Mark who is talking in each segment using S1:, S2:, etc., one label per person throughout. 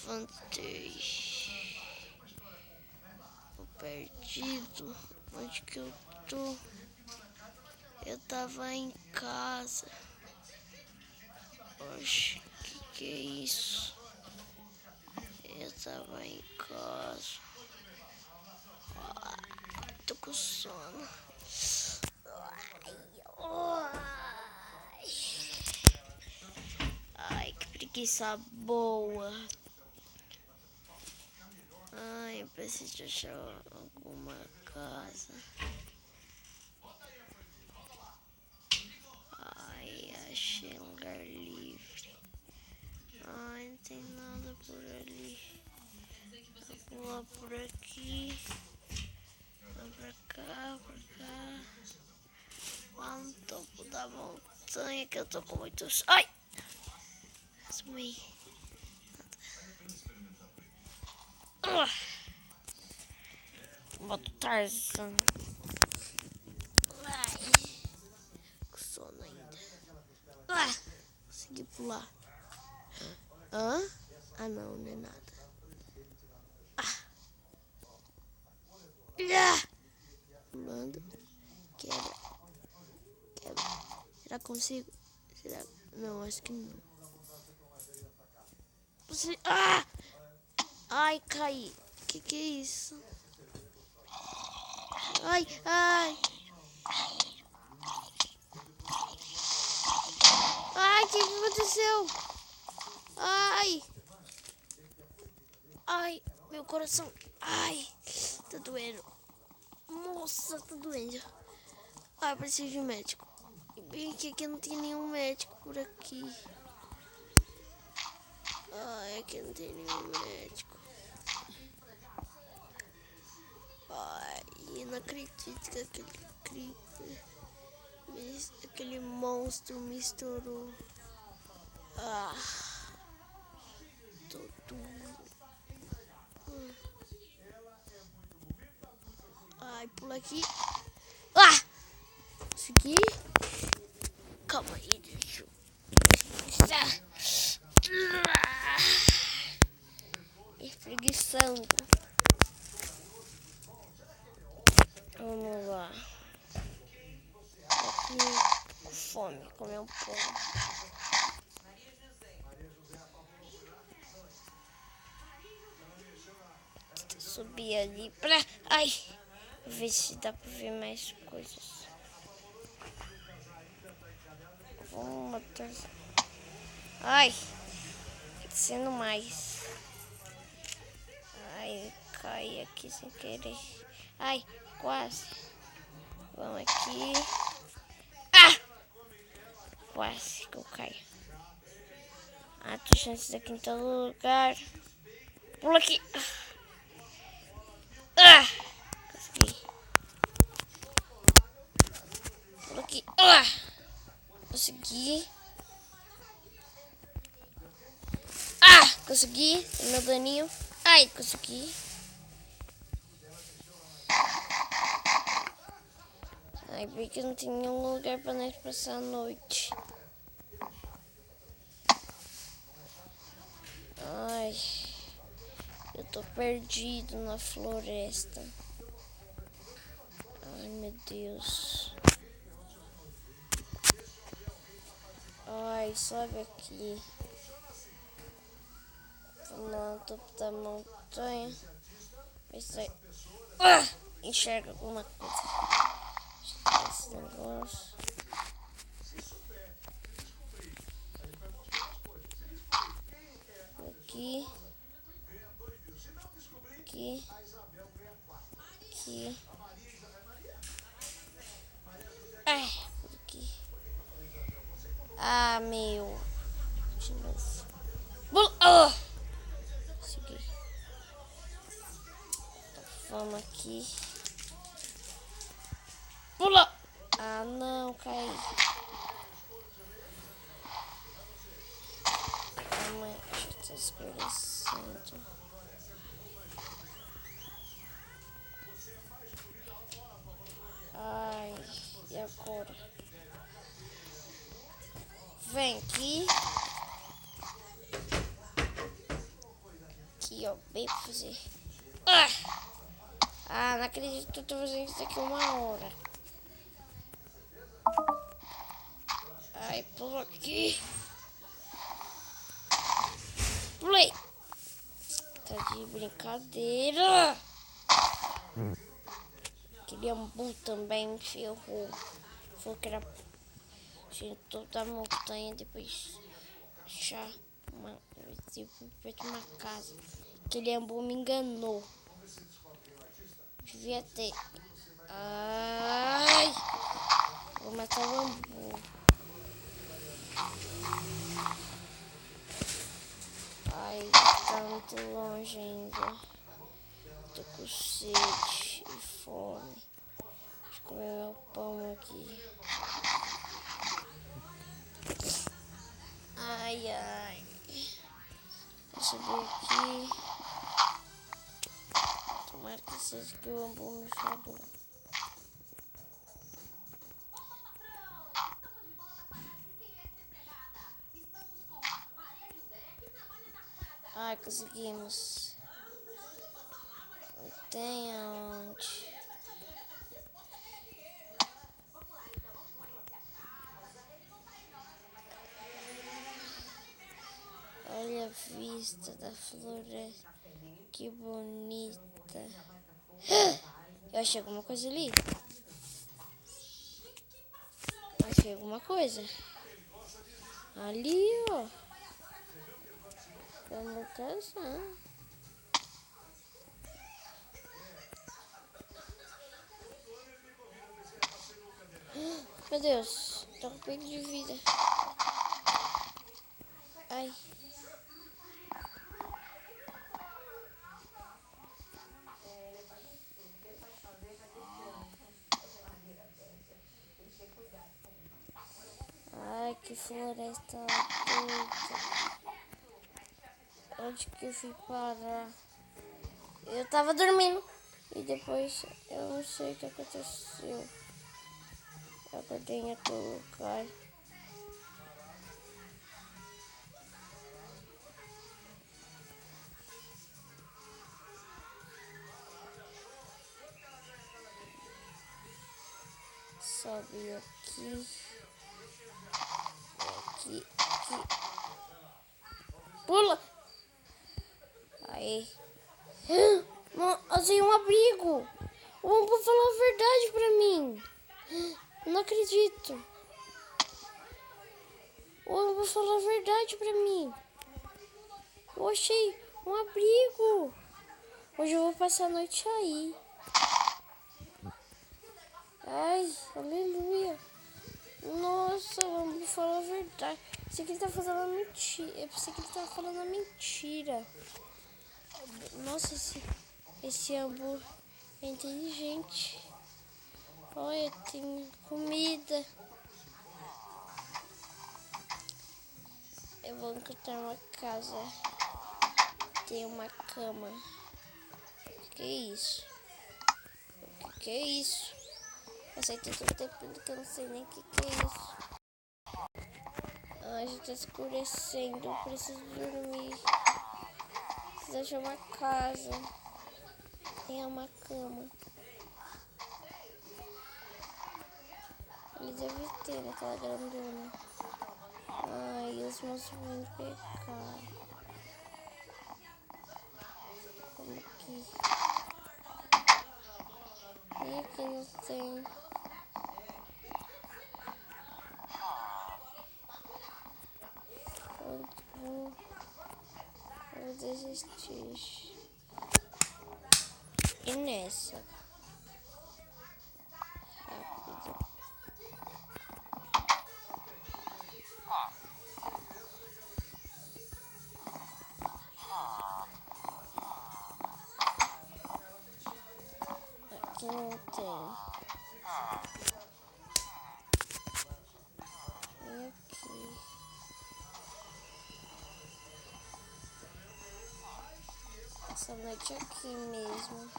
S1: levantei. Tô perdido. Onde que eu tô? Eu tava em casa. Oxe, que é isso? Eu tava em casa. Tô com sono. Ai, que preguiça boa. Ai, eu preciso achar alguma casa. Ai, achei um lugar livre. Ai, não tem nada por ali. Vou pular por aqui. Vou pra cá, pra cá. Lá no topo da montanha que eu tô com muitos... Ai! Sumi. Moto Tarzan. Ai, com sono ainda. Consegui pular. Hã? Ah, não, não é nada. Pulando. Quebra. Será que consigo? Será? Não, acho que não. Você... Ai, caí. Que é isso? Ai. Ai, o que aconteceu? Ai, meu coração. Ai, tá doendo. Nossa, tá doendo. Ai, preciso de um médico. E bem que aqui não tem nenhum médico por aqui. Ai, aqui não tem nenhum médico. Ai, não acredito que aquele monstro misturou. Tô duro. Ai, pula aqui. Consegui. Calma aí, deixa eu... Espreguiçando. Vamos lá. Tô com fome, comer um pão. Subir ali pra... Ai! Ver se dá pra ver mais coisas. Vamos matar... Ai! Descendo mais. Ai, caí aqui sem querer. Ai, quase. Vamos aqui. Quase que eu caio. Tem chances aqui em todo lugar. Pula aqui. Consegui. Pula aqui. Consegui. Consegui. Meu daninho. Ai, consegui. Ai, porque não tem nenhum lugar pra nós passar a noite. Ai, eu tô perdido na floresta. Ai, meu Deus. Ai, sobe aqui. No topo da montanha. Enxerga alguma coisa. Esse negócio. Aqui. Aqui. Aqui. Aqui. Meu. De novo. Segui. Vamos aqui. Pula! Não, caí. Calma aí, já tá escurecendo. Ai, e agora? Vem aqui. bem pra fazer. Não acredito que eu tô fazendo isso aqui 1 hora. Ai, pula aqui. Pulei. Tá de brincadeira. Aquele ambu também me ferrou. Falou que era sentou da montanha, depois achar perto de uma casa. Aquele ambu me enganou. Devia ter. Ai! Vou matar o ambu. Ai, tá muito longe ainda. Tô com sede e fome. Deixa eu comer meu pão aqui. Ai, ai. Vou subir aqui. Tomara que seja que o ambu me falou. Ai, conseguimos. Não tem aonde. Olha a vista da floresta. Que bonita. Eu achei alguma coisa ali. Achei alguma coisa. Ali, ó. Vamos caçar. Meu Deus, tô com perda de vida. Ai. Ai, que floresta doida. Onde que eu fui parar? Eu tava dormindo. E depois eu não sei o que aconteceu. Eu acordei em outro lugar. Sobe aqui. Aqui. Pula! Aí. Achei um abrigo. O ambu falou a verdade pra mim. Eu não acredito. O ambu falou a verdade pra mim. Eu achei um abrigo. Hoje eu vou passar a noite aí. Ai, aleluia. Nossa, o ambu falou a verdade. Pensei que ele tá falando mentira. Eu pensei que ele tava falando a mentira. Nossa, esse ambu é inteligente. Olha, tem comida. Eu vou encontrar uma casa. Tem uma cama. Que é isso? Que é isso? Eu sei que tem tempo que eu não sei nem o que é isso. Ai, já tá escurecendo. Eu preciso dormir. Preciso achar uma casa. Tem uma cama. Ele deve ter naquela grandona. Ai, os monstros vão me pegar. Como que... E aqui não tem. Vou desistir. E nessa. Rápido. Aqui não tem. E aqui. Essa noite aqui mesmo.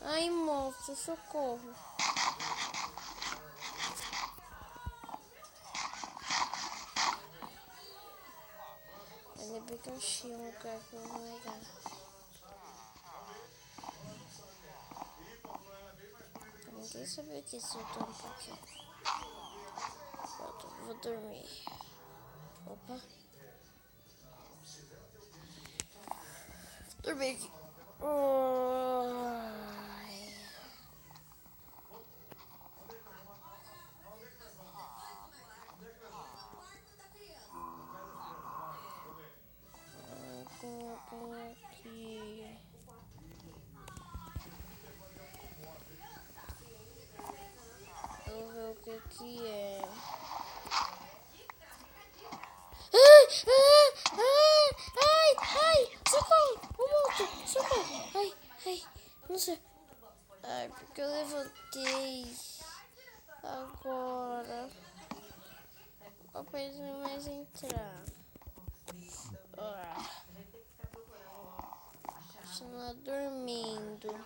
S1: Ai, monstro, socorro. Ainda bem que eu achei um lugar pra eu morar. Ninguém sabe aqui se eu tô um pouquinho. Pronto, vou dormir. Opa. Dormi aqui. Ai. Colocar aqui. Vou ver o que é. Ai, socorro, o monstro, socorro. Ai, não sei. Ai, porque eu levantei agora. Ó, pra ele não mais entrar. Continuar dormindo.